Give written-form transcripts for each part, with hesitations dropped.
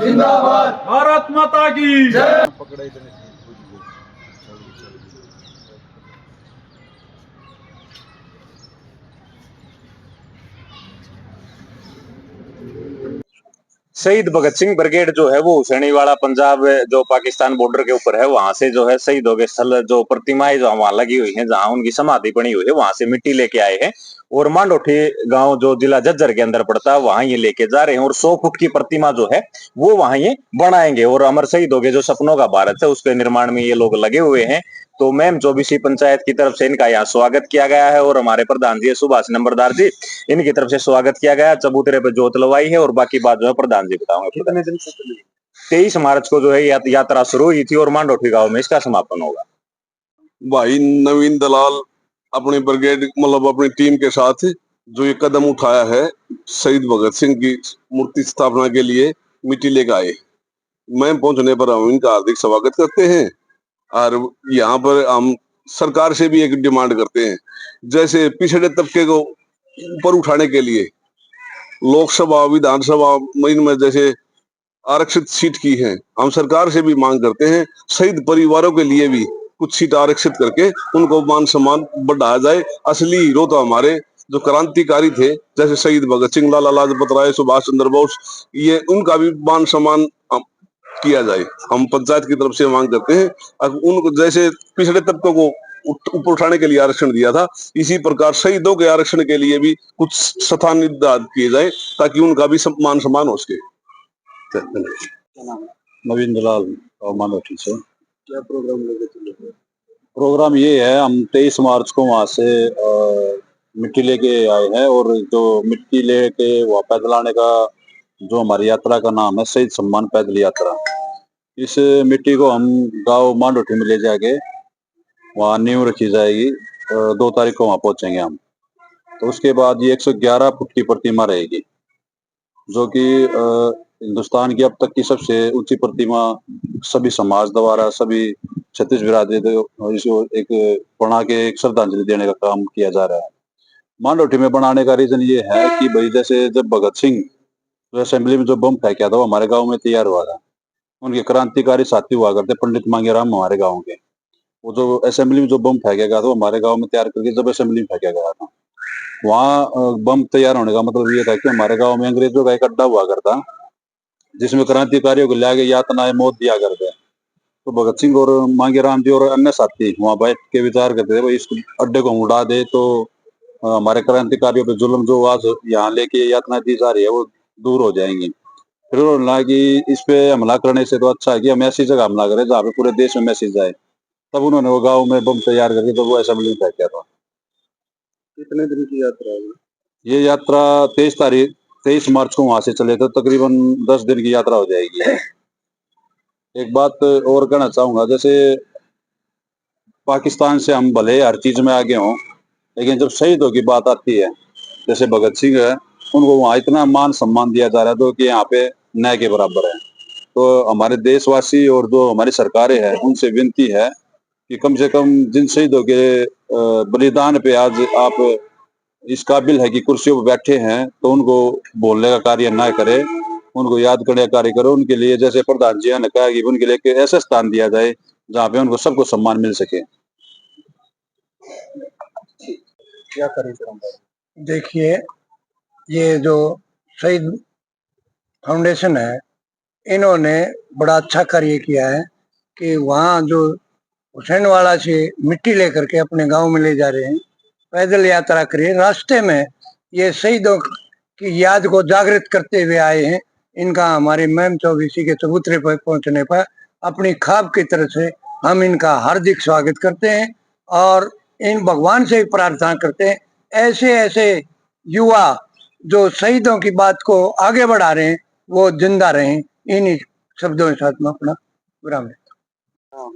जिंदाबाद। भारत माता की जय। शहीद भगत सिंह ब्रिगेड जो है वो हुसैनीवाला पंजाब जो पाकिस्तान बॉर्डर के ऊपर है, वहां से जो है शहीदों के स्थल जो प्रतिमाएं जो वहां लगी हुई हैं, जहां उनकी समाधि बनी हुई है, वहां से मिट्टी लेके आए हैं और मांडोठी गांव जो जिला झज्जर के अंदर पड़ता है वहां ये लेके जा रहे हैं और 100 फुट की प्रतिमा जो है वो वहां ये बनाएंगे और अमर शहीदों के जो सपनों का भारत है उसके निर्माण में ये लोग लगे हुए हैं। तो मैम 24 पंचायत की तरफ से इनका यहाँ स्वागत किया गया है और हमारे प्रधान जी सुभाष नंबरदार जी, इनकी तरफ से स्वागत किया गया। चबूतरे पे जोत लवाई है और बाकी बात जो है प्रधान जी बताओगे। कितने दिन से चली? 23 मार्च को जो है यात्रा शुरू हुई थी और मांडोठी गांव में इसका समापन होगा। भाई नवीन दलाल अपनी ब्रिगेड मतलब अपनी टीम के साथ जो ये कदम उठाया है शहीद भगत सिंह की मूर्ति स्थापना के लिए मिट्टी लेकर आए, मैं पहुंचने पर हम इनका हार्दिक स्वागत करते हैं। और यहाँ पर हम सरकार से भी एक डिमांड करते हैं, जैसे पिछड़े तबके को ऊपर उठाने के लिए लोकसभा विधानसभा में जैसे आरक्षित सीट की है, हम सरकार से भी मांग करते हैं शहीद परिवारों के लिए भी कुछ सीट आरक्षित करके उनको मान सम्मान बढ़ाया जाए। असली हीरो तो हमारे जो क्रांतिकारी थे जैसे शहीद भगत सिंह, लाला लाजपत राय, सुभाष चंद्र बोस, ये उनका भी मान सम्मान किया जाए। हम पंचायत की तरफ से मांग करते हैं अब उनको जैसे पिछड़े तबकों को ऊपर उठाने के लिए आरक्षण दिया था, इसी प्रकार शहीदों के आरक्षण के लिए भी कुछ स्थान निर्धारित किए जाए ताकि उनका भी मान सम्मान हो सके। नवीन दलाल और मानोठी से। क्या प्रोग्राम लेके चले? प्रोग्राम ये है, हम 23 मार्च को वहां से मिट्टी लेके आए हैं और जो मिट्टी लेके वहाँ पैदल आने का जो हमारी यात्रा का नाम है शहीद सम्मान पैदल यात्रा। इस मिट्टी को हम गांव मांडोठी में ले जाके वहाँ नींव रखी जाएगी, 2 तारीख को वहाँ पहुंचेंगे हम। तो उसके बाद ये 111 फुट की प्रतिमा रहेगी जो कि हिंदुस्तान की अब तक की सबसे ऊंची प्रतिमा सभी समाज द्वारा सभी छत्तीस बिरादरी इसको एक बना के एक श्रद्धांजलि देने का काम किया जा रहा है। मांडोठी में बनाने का रीजन ये है कि भाई जैसे जब भगत सिंह जो असेंबली में जो बम फेंका था वो हमारे गांव में तैयार हुआ था, उनके क्रांतिकारी साथी हुआ करते पंडित मांगेराम हमारे गाँव के, वो जो असेंबली में जो बम फेंका गया था वो हमारे गाँव में तैयार करके जब असेंबली में फेंका गया था, वहाँ बम तैयार होने का मतलब ये था कि हमारे गाँव में अंग्रेजों का एक अड्डा हुआ करता जिसमें क्रांतिकारियों को लाके यातनाएं मौत दिया करते हैं। तो भगत सिंह और मांगेराम जी और अन्य साथी वहां बैठ के विचार करते थे भाई इस अड्डे को उड़ा दे तो हमारे क्रांतिकारियों पे जुल्म जो आज यहाँ लेके यातना दी जा रही है वो दूर हो जाएंगी। फिर उन्होंने कहा कि इस पे हमला करने से तो अच्छा है कि हम ऐसी जगह हमला करें जहाँ पे पूरे देश में मैसेज जाए। तब उन्होंने वो गाँव में बम तैयार करके तो वो असेंबली में फेंका था। कितने दिन की यात्रा है ये यात्रा 23 मार्च को वहां से चले तो तकरीबन 10 दिन की यात्रा हो जाएगी। एक बात और कहना चाहूंगा, जैसे पाकिस्तान से हम भले हर चीज में आगे हों लेकिन जब शहीदों की बात आती है जैसे भगत सिंह है, उनको वहाँ इतना मान सम्मान दिया जा रहा है तो कि यहाँ पे न के बराबर है। तो हमारे देशवासी और जो हमारी सरकारें हैं उनसे विनती है कि कम से कम जिन शहीदों के बलिदान पे आज आप इस काबिल है कि कुर्सियों पर बैठे हैं तो उनको बोलने का कार्य ना करे, उनको याद करने का कार्य करो। उनके लिए जैसे प्रधान जी ने कहा कि उनके लिए एक ऐसा स्थान दिया जाए जहाँ पे उनको सबको सम्मान मिल सके। क्या करें? देखिए, ये जो शहीद फाउंडेशन है इन्होंने बड़ा अच्छा कार्य किया है कि वहाँ जो हुसैनवाला से मिट्टी लेकर के अपने गांव में ले जा रहे हैं, पैदल यात्रा करिए। रास्ते में ये शहीदों की याद को जागृत करते हुए आए हैं। इनका हमारे मैम 24 के चबूतरे पर पहुंचने पर अपनी खाब की तरफ से हम इनका हार्दिक स्वागत करते हैं और इन भगवान से प्रार्थना करते हैं ऐसे ऐसे युवा जो शहीदों की बात को आगे बढ़ा रहे हैं वो जिंदा रहें। इन शब्दों के साथ में अपना विराम देता हूँ।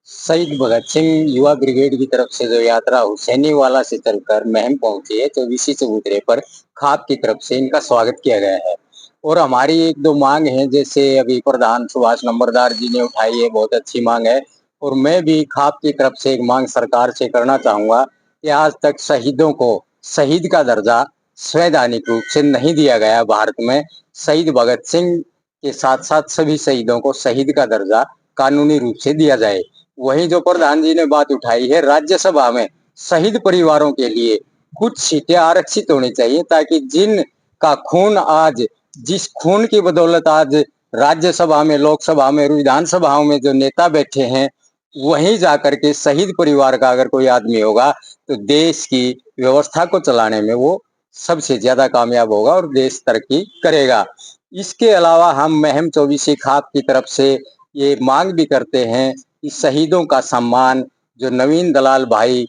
शहीद भगत सिंह युवा ब्रिगेड की तरफ से जो यात्रा हुसैनीवाला से चलकर महम पहुंची है तो इसी चबूतरे पर खाप की तरफ से इनका स्वागत किया गया है। और हमारी एक दो मांग है जैसे अभी प्रधान सुभाष नंबरदार जी ने उठाई है, बहुत अच्छी मांग है। और मैं भी खाप की तरफ से एक मांग सरकार से करना चाहूंगा कि आज तक शहीदों को शहीद का दर्जा संवैधानिक रूप से नहीं दिया गया भारत में। शहीद भगत सिंह के साथ साथ सभी शहीदों को शहीद का दर्जा कानूनी रूप से दिया जाए। वहीं जो प्रधान जी ने बात उठाई है राज्यसभा में शहीद परिवारों के लिए कुछ सीटें आरक्षित होनी चाहिए, ताकि जिनका खून आज, जिस खून की बदौलत आज राज्यसभा में, लोकसभा में, विधानसभाओं में जो नेता बैठे हैं, वहीं जाकर के शहीद परिवार का अगर कोई आदमी होगा तो देश की व्यवस्था को चलाने में वो सबसे ज्यादा कामयाब होगा और देश तरक्की करेगा। इसके अलावा हम महम चौबीसी खाप की तरफ से ये मांग भी करते हैं कि शहीदों का सम्मान, जो नवीन दलाल भाई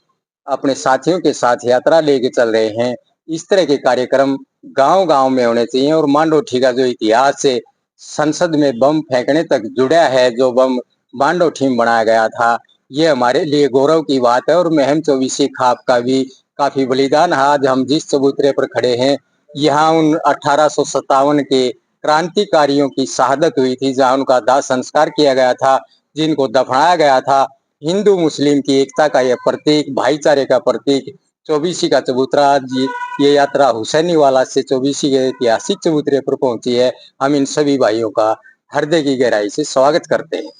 अपने साथियों के साथ यात्रा लेके चल रहे हैं, इस तरह के कार्यक्रम गांव-गांव में होने चाहिए। और मांडोठी का जो इतिहास है, संसद में बम फेंकने तक जुड़ा है, जो बम मांडोठी में बनाया गया था, ये हमारे लिए गौरव की बात है। और महम चौबीसी खाप का भी काफी बलिदान है। आज हम जिस चबूतरे पर खड़े हैं, यहाँ उन 1857 के क्रांतिकारियों की शहादत हुई थी, जहाँ उनका दाह संस्कार किया गया था, जिनको दफनाया गया था। हिंदू मुस्लिम की एकता का यह प्रतीक, भाईचारे का प्रतीक चौबीसी का चबूतरा, आज ये यात्रा हुसैनीवाला से चौबीसी के ऐतिहासिक चबूतरे पर पहुंची है। हम इन सभी भाइयों का हृदय की गहराई से स्वागत करते हैं।